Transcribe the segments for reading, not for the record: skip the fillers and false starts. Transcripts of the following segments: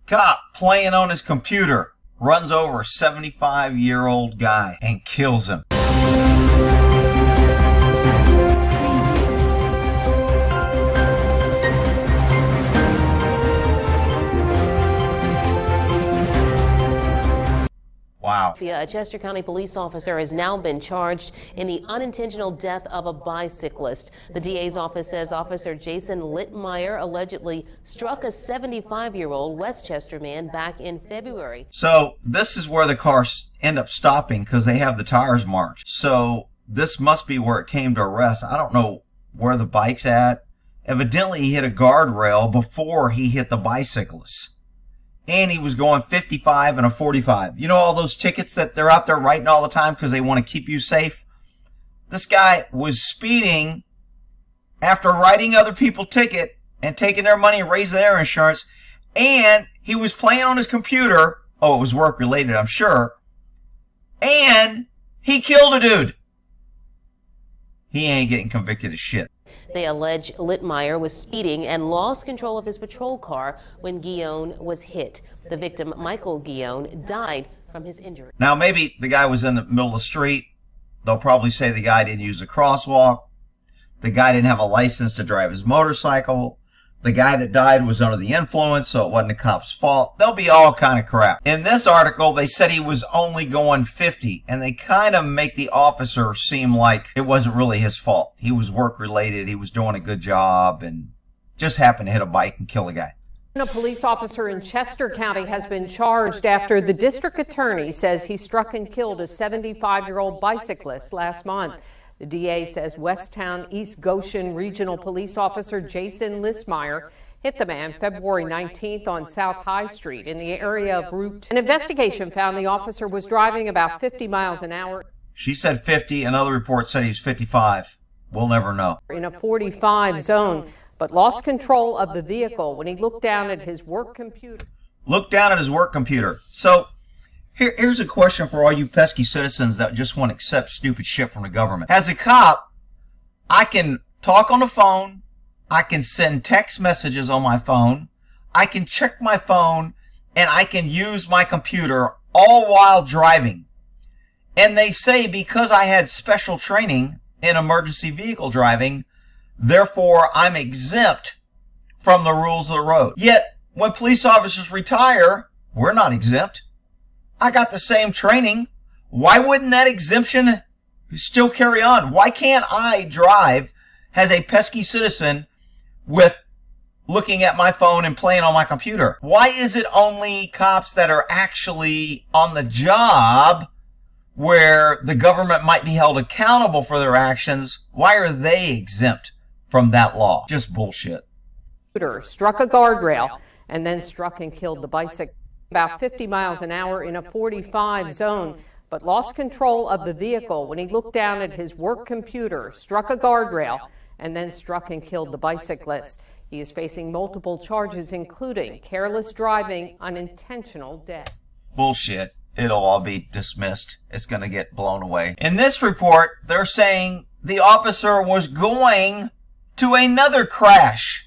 Cop playing on his computer runs over a 75-year-old guy and kills him. Wow. A Chester County police officer has now been charged in the unintentional death of a bicyclist. The DA's office says Officer Jason Listmeier allegedly struck a 75-year-old Westchester man back in February. So this is where the cars end up stopping because they have the tires marked. So this must be where it came to arrest. I don't know where the bike's at. Evidently, he hit a guardrail before he hit the bicyclist. And he was going 55 and a 45. You know all those tickets that they're out there writing all the time because they want to keep you safe? This guy was speeding after writing other people ticket and taking their money and raising their insurance. And he was playing on his computer. Oh, it was work related, I'm sure. And he killed a dude. He ain't getting convicted of shit. They allege Listmeier was speeding and lost control of his patrol car when Ghione was hit. The victim, Michael Ghione, died from his injury. Now, maybe the guy was in the middle of the street. They'll probably say the guy didn't use a crosswalk. The guy didn't have a license to drive his motorcycle. The guy that died was under the influence, so it wasn't the cop's fault. There'll be all kind of crap. In this article, they said he was only going 50, and they kind of make the officer seem like it wasn't really his fault. He was work-related, he was doing a good job, and just happened to hit a bike and kill a guy. A police officer in Chester County has been charged after the district attorney says he struck and killed a 75-year-old bicyclist last month. The DA says Westtown East Goshen Regional Police Officer Jason Listmeier hit the man February 19th on South High Street in the area of Route. An investigation found the officer was driving about 50 miles an hour. She said 50. Another report said he was 55. We'll never know. In a 45 zone, but lost control of the vehicle when he looked down at his work computer. Looked down at his work computer. So here's a question for all you pesky citizens that just want to accept stupid shit from the government. As a cop, I can talk on the phone. I can send text messages on my phone. I can check my phone, and I can use my computer all while driving. And they say because I had special training in emergency vehicle driving, therefore I'm exempt from the rules of the road. Yet, when police officers retire, we're not exempt. I got the same training. Why wouldn't that exemption still carry on? Why can't I drive as a pesky citizen with looking at my phone and playing on my computer? Why is it only cops that are actually on the job where the government might be held accountable for their actions? Why are they exempt from that law? Just bullshit. Struck a guardrail and then struck and killed the bicyclist. About 50 miles an hour in a 45 zone, but lost control of the vehicle when he looked down at his work computer, struck a guardrail, and then struck and killed the bicyclist. He is facing multiple charges, including careless driving, unintentional death. Bullshit. It'll all be dismissed. It's going to get blown away. In this report, they're saying the officer was going to another crash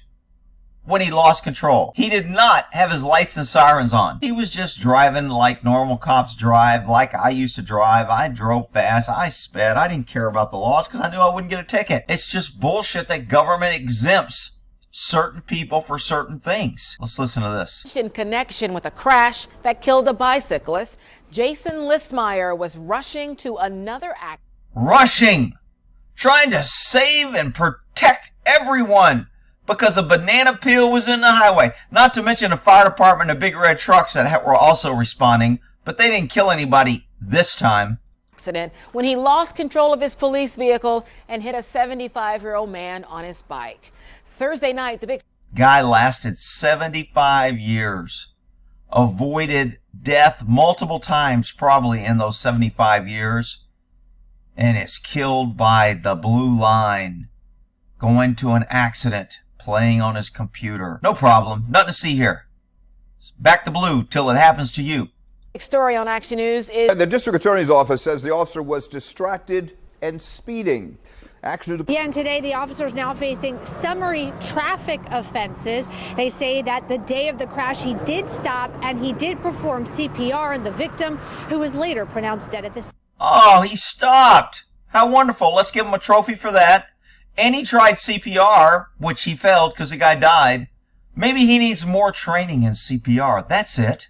when he lost control. He did not have his lights and sirens on. He was just driving like normal cops drive, like I used to drive. I drove fast. I sped. I didn't care about the laws because I knew I wouldn't get a ticket. It's just bullshit that government exempts certain people for certain things. Let's listen to this. In connection with a crash that killed a bicyclist, Jason Listmeier was rushing to another accident. Rushing! Trying to save and protect everyone because a banana peel was in the highway. Not to mention the fire department and big red trucks that were also responding, but they didn't kill anybody this time. When he lost control of his police vehicle and hit a 75-year-old man on his bike. Thursday night, the big guy lasted 75 years. Avoided death multiple times probably in those 75 years. And is killed by the blue line. Going to an accident. Playing on his computer. No problem. Nothing to see here. Back to blue till it happens to you. Story on Action News is... The district attorney's office says the officer was distracted and speeding. Accident. Yeah, and today the officer is now facing summary traffic offenses. They say that the day of the crash he did stop and he did perform CPR on the victim, who was later pronounced dead at the scene. Oh, he stopped. How wonderful. Let's give him a trophy for that. And he tried CPR, which he failed because the guy died. Maybe he needs more training in CPR. That's it.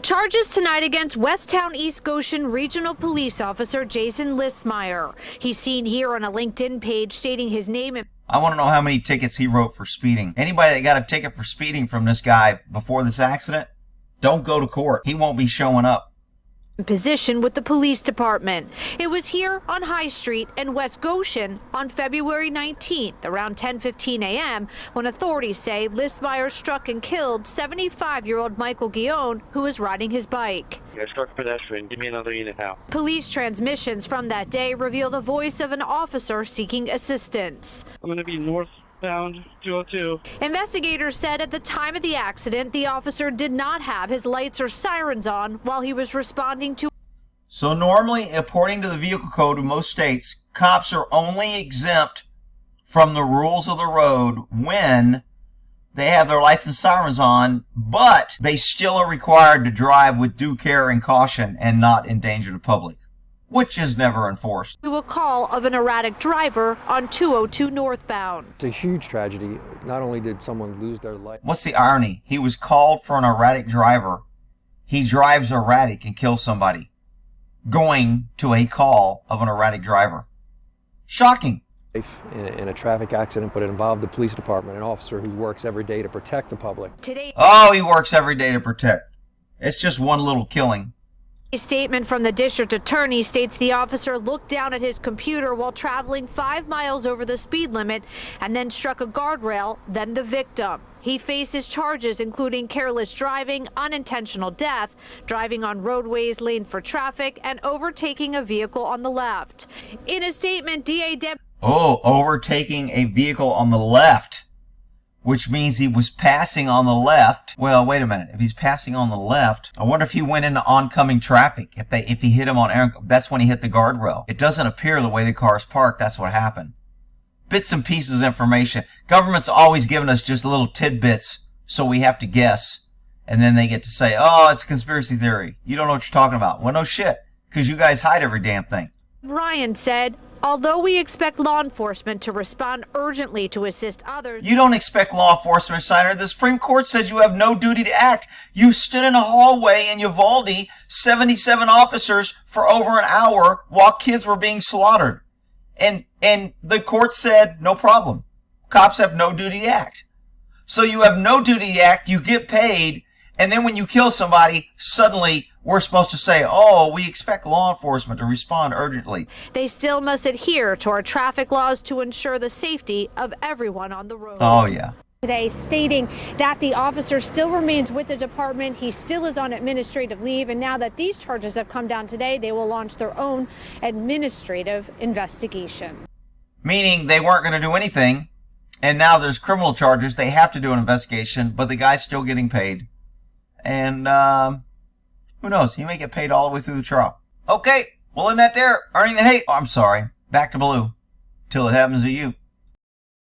Charges tonight against Westtown East Goshen Regional Police Officer Jason Listmeier. He's seen here on a LinkedIn page stating his name. I want to know how many tickets he wrote for speeding. Anybody that got a ticket for speeding from this guy before this accident, don't go to court. He won't be showing up. Position with the police department. It was here on High Street in West Goshen on February 19th, around 10:15 a.m., when authorities say Listmeier struck and killed 75-year-old Michael Ghione, who was riding his bike. I struck a pedestrian. Give me another unit now. Police transmissions from that day reveal the voice of an officer seeking assistance. I'm going to be northbound 202. Investigators said at the time of the accident, the officer did not have his lights or sirens on while he was responding to. So normally, according to the vehicle code of most states, cops are only exempt from the rules of the road when they have their lights and sirens on, but they still are required to drive with due care and caution and not endanger the public, which is never enforced. To a call of an erratic driver on 202 northbound. It's a huge tragedy. Not only did someone lose their life. What's the irony? He was called for an erratic driver. He drives erratic and kills somebody, going to a call of an erratic driver. Shocking. In a traffic accident, but it involved the police department, an officer who works every day to protect the public. Oh, he works every day to protect. It's just one little killing. A statement from the district attorney states the officer looked down at his computer while traveling 5 miles over the speed limit and then struck a guardrail, then the victim. He faces charges including careless driving, unintentional death, driving on roadways laned for traffic, and overtaking a vehicle on the left. In a statement, DA Deb. Oh, overtaking a vehicle on the left, which means he was passing on the left. Well, wait a minute. If he's passing on the left, I wonder if he went into oncoming traffic. If he hit him on, that's when he hit the guardrail. It doesn't appear the way the car is parked. That's what happened. Bits and pieces of information. Government's always giving us just little tidbits, so we have to guess. And then they get to say, oh, it's conspiracy theory. You don't know what you're talking about. Well, no shit, because you guys hide every damn thing. Ryan said, although we expect law enforcement to respond urgently to assist others. You don't expect law enforcement, Steiner. The Supreme Court says you have no duty to act. You stood in a hallway in Uvalde, 77 officers for over an hour while kids were being slaughtered. And the court said, no problem. Cops have no duty to act. So you have no duty to act, you get paid, and then when you kill somebody, suddenly we're supposed to say, oh, we expect law enforcement to respond urgently. They still must adhere to our traffic laws to ensure the safety of everyone on the road. Oh, yeah. Today, stating that the officer still remains with the department. He still is on administrative leave. And now that these charges have come down today, they will launch their own administrative investigation. Meaning they weren't going to do anything. And now there's criminal charges. They have to do an investigation, but the guy's still getting paid. And, who knows? He may get paid all the way through the trial. Okay. Well, in that there, earning the hate. Oh, I'm sorry. Back to blue. Till it happens to you.